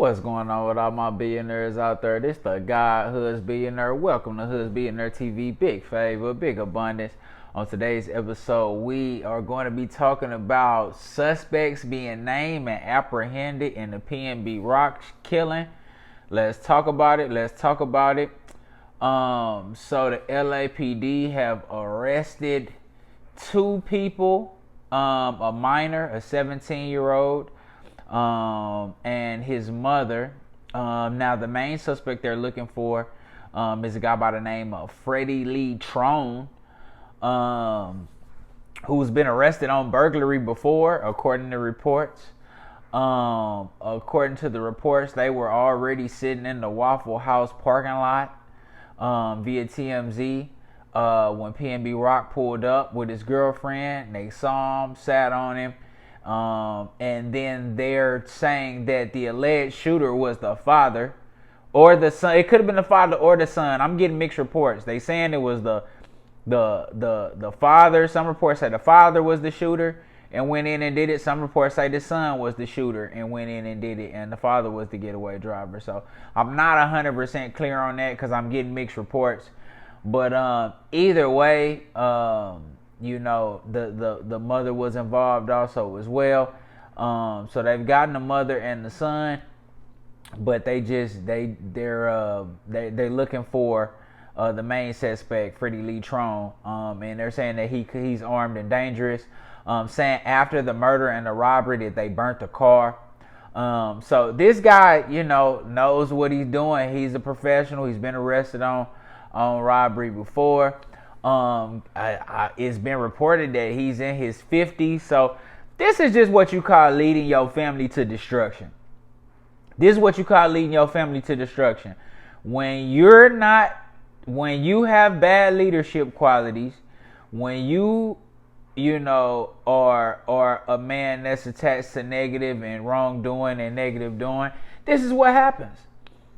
What's going on with all my billionaires out there? This the God Hoods Billionaire. Welcome to Hoods Billionaire TV. Big favor, big abundance. On today's episode, we are going to be talking about suspects being named and apprehended in the PNB Rock killing. Let's talk about it. So the LAPD have arrested two people, a minor, a 17-year-old, and his mother. Now the main suspect they're looking for is a guy by the name of Freddie Lee Trone, who's been arrested on burglary before, according to reports. According to the reports, they were already sitting in the Waffle House parking lot via TMZ when PNB Rock pulled up with his girlfriend. They saw him, sat on him. And then they're saying that the alleged shooter was the father or the son. It could have been the father or the son. I'm getting mixed reports. They saying it was the father. Some reports say the father was the shooter and went in and did it. Some reports say the son was the shooter and went in and did it, and the father was the getaway driver. So I'm not 100% clear on that because I'm getting mixed reports. But either way, you know, the mother was involved also as well. So they've gotten the mother and the son, but they're looking for the main suspect, Freddie Lee Trone, and they're saying that he's armed and dangerous. Saying after the murder and the robbery that they burnt the car. So this guy, you know, knows what he's doing. He's a professional. He's been arrested on robbery before. It's been reported that he's in his 50s. So this is just what you call leading your family to destruction. This is what you call leading your family to destruction. When you have bad leadership qualities, when you know, are a man that's attached to negative and wrongdoing and negative doing, this is what happens.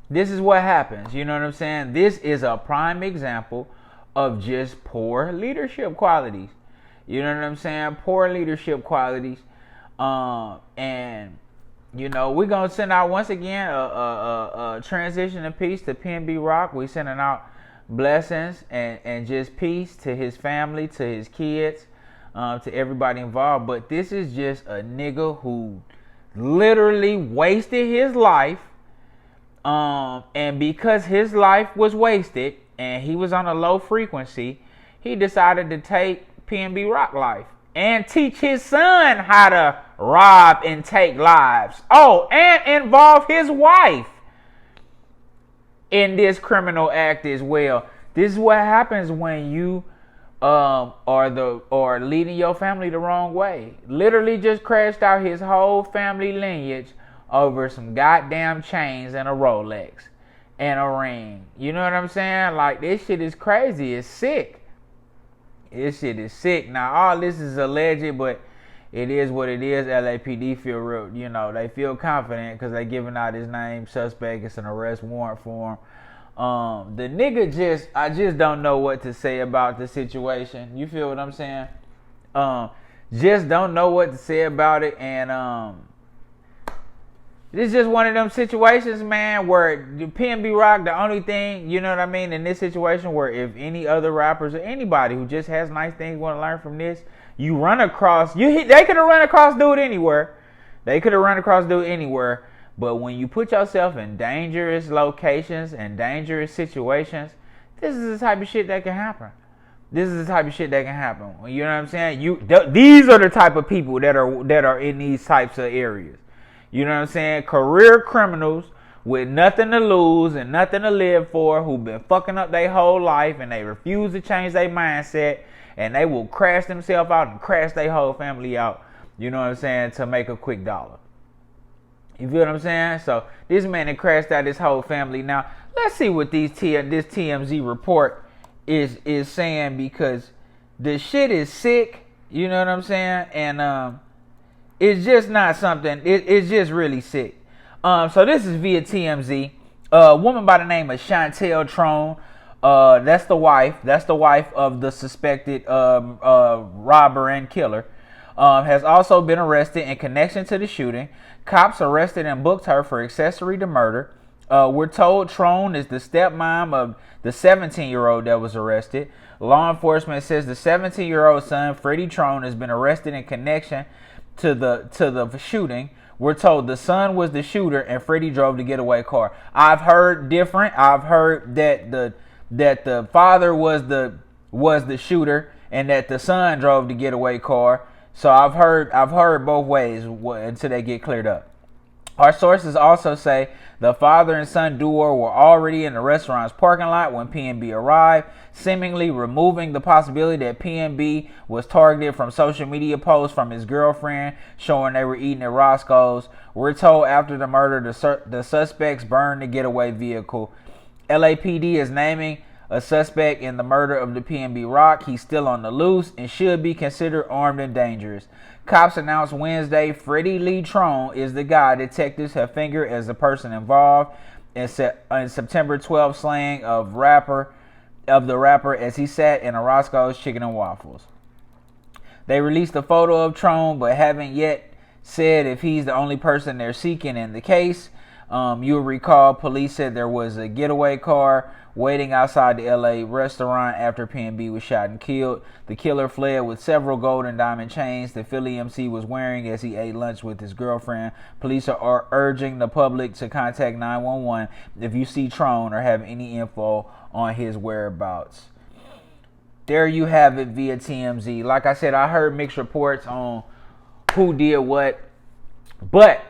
You know what I'm saying? This is a prime example of just poor leadership qualities. You know what I'm saying? Poor leadership qualities. And, you know, we're going to send out, once again, a transition of peace to PNB Rock. We're sending out blessings and just peace to his family, to his kids, to everybody involved. But this is just a nigga who literally wasted his life. And because his life was wasted and he was on a low frequency, he decided to take PNB Rock life and teach his son how to rob and take lives. Oh, and involve his wife in this criminal act as well. This is what happens when you are leading your family the wrong way. Literally just crashed out his whole family lineage over some goddamn chains and a Rolex and a ring. You know what I'm saying? Like, this shit is crazy. It's sick. This shit is sick. Now, all this is alleged, but it is what it is. LAPD feel real, you know, they feel confident because they giving out his name, suspect. It's an arrest warrant for him. The nigga I just don't know what to say about the situation. You feel what I'm saying? Just don't know what to say about it. And this is just one of them situations, man, where the PNB Rock, the only thing, you know what I mean, in this situation, where if any other rappers or anybody who just has nice things want to learn from this, you run across, they could have run across dude anywhere. But when you put yourself in dangerous locations and dangerous situations, this is the type of shit that can happen. You know what I'm saying? These are the type of people that are in these types of areas. You know what I'm saying? Career criminals with nothing to lose and nothing to live for, who've been fucking up their whole life and they refuse to change their mindset, and they will crash themselves out and crash their whole family out. You know what I'm saying? To make a quick dollar. You feel what I'm saying? So this man had crashed out his whole family. Now let's see what this TMZ report is saying, because the shit is sick. You know what I'm saying? And it's just not something. It's just really sick. So this is via TMZ. A woman by the name of Chantel Trone. That's the wife. That's the wife of the suspected robber and killer. has also been arrested in connection to the shooting. Cops arrested and booked her for accessory to murder. We're told Trone is the stepmom of the 17-year-old that was arrested. Law enforcement says the 17-year-old son, Freddie Trone, has been arrested in connection to the shooting. We're told the son was the shooter and Freddie drove the getaway car. I've heard different. I've heard that the father was the shooter and that the son drove the getaway car. So I've heard both ways until they get cleared up. Our sources also say the father and son duo were already in the restaurant's parking lot when PNB arrived, seemingly removing the possibility that PNB was targeted from social media posts from his girlfriend showing they were eating at Roscoe's. We're told after the murder, the suspects burned the getaway vehicle. LAPD is naming a suspect in the murder of the PNB Rock. He's still on the loose and should be considered armed and dangerous. Cops announced Wednesday Freddie Lee Trone is the guy detectives have fingered as the person involved in September 12 slaying of the rapper as he sat in a Roscoe's Chicken and Waffles. They released a photo of Trone but haven't yet said if he's the only person they're seeking in the case. You'll recall police said there was a getaway car waiting outside the LA restaurant after PNB was shot and killed. The killer fled with several gold and diamond chains the Philly MC was wearing as he ate lunch with his girlfriend. Police are urging the public to contact 911 if you see Trone or have any info on his whereabouts. There you have it via TMZ. Like I said, I heard mixed reports on who did what. But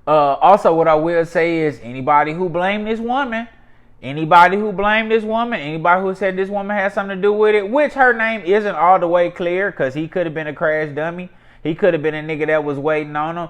also what I will say is anybody who blamed this woman, anybody who said this woman had something to do with it, which her name isn't all the way clear because he could have been a crash dummy. He could have been a nigga that was waiting on him.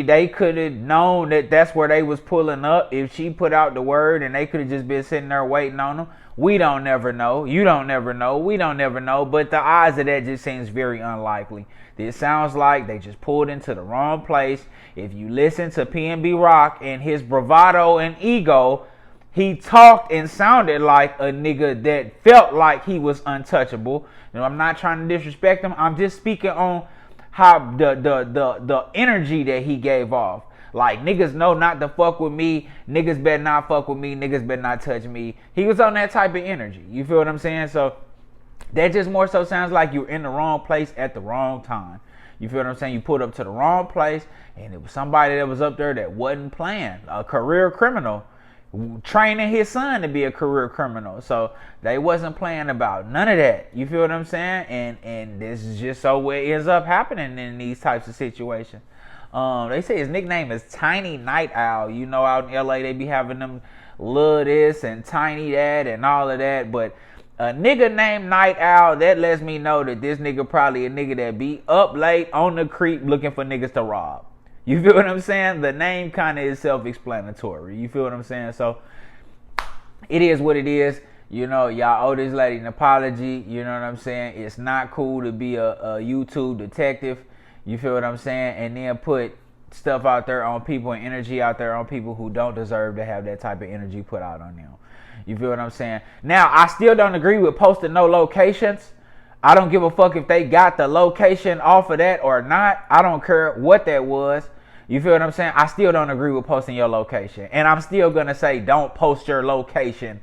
They could have known that that's where they was pulling up if she put out the word and they could have just been sitting there waiting on him. We don't never know. You don't never know. We don't never know. But the odds of that just seems very unlikely. It sounds like they just pulled into the wrong place. If you listen to PNB Rock and his bravado and ego, he talked and sounded like a nigga that felt like he was untouchable. I'm not trying to disrespect him. I'm just speaking on how the energy that he gave off. Like, niggas know not to fuck with me. Niggas better not fuck with me. Niggas better not touch me. He was on that type of energy. You feel what I'm saying? So that just more so sounds like you're in the wrong place at the wrong time. You feel what I'm saying? You pulled up to the wrong place and it was somebody that was up there that wasn't playing. A career criminal. Training his son to be a career criminal. So they wasn't playing about none of that. You feel what I'm saying? And this is just so what ends up happening in these types of situations. They say his nickname is Tiny Night Owl. You know, out in LA they be having them little this and tiny that and all of that. But a nigga named Night Owl, that lets me know that this nigga probably a nigga that be up late on the creek looking for niggas to rob. You feel what I'm saying? The name kind of is self-explanatory. You feel what I'm saying? So it is what it is. You know, y'all owe this lady an apology. You know what I'm saying? It's not cool to be a YouTube detective. You feel what I'm saying? And then put stuff out there on people and energy out there on people who don't deserve to have that type of energy put out on them. You feel what I'm saying? Now, I still don't agree with posting no locations. I don't give a fuck if they got the location off of that or not. I don't care what that was. You feel what I'm saying? I still don't agree with posting your location. And I'm still going to say don't post your location.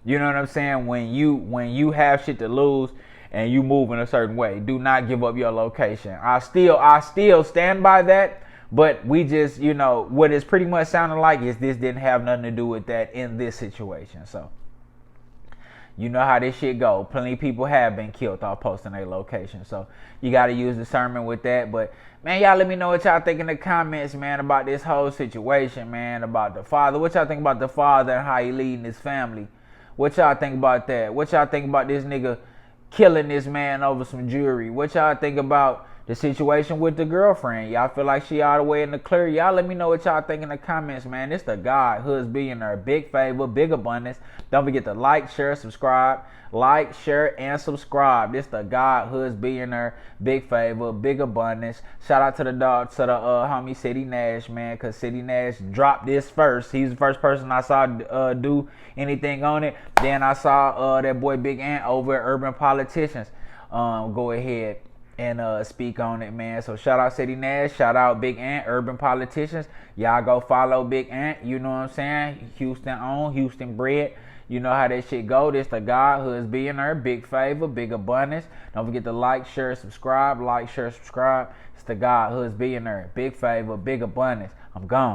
You know what I'm saying? When you have shit to lose and you move in a certain way, do not give up your location. I still stand by that, but we just, you know, what it's pretty much sounding like is this didn't have nothing to do with that in this situation. So, you know how this shit go. Plenty of people have been killed off posting their location. So, you got to use discernment with that. But, man, y'all let me know what y'all think in the comments, man, about this whole situation, man, about the father. What y'all think about the father and how he leading his family? What y'all think about that? What y'all think about this nigga killing this man over some jewelry? What y'all think about the situation with the girlfriend? Y'all feel like she all the way in the clear? Y'all let me know what y'all think in the comments, man. It's the God, Hoods Billionaire. Big favor, big abundance. Don't forget to like, share, subscribe. Like, share, and subscribe. This the God, Hoods Billionaire. Big favor, big abundance. Shout out to the dog, to the homie City Nash, man, because City Nash dropped this first. He's the first person I saw do anything on it. Then I saw that boy Big Ant over at Urban Politicians go ahead and speak on it, man. So shout out City Nash, shout out Big Ant, Urban Politicians. Y'all go follow Big Ant, you know what I'm saying? Houston owned, Houston bred. You know how that shit go. This the God Hoods Billionaire, big favor, big abundance. Don't forget to like, share, subscribe. Like, share, subscribe. It's the God Hoods Billionaire, big favor, big abundance. I'm gone.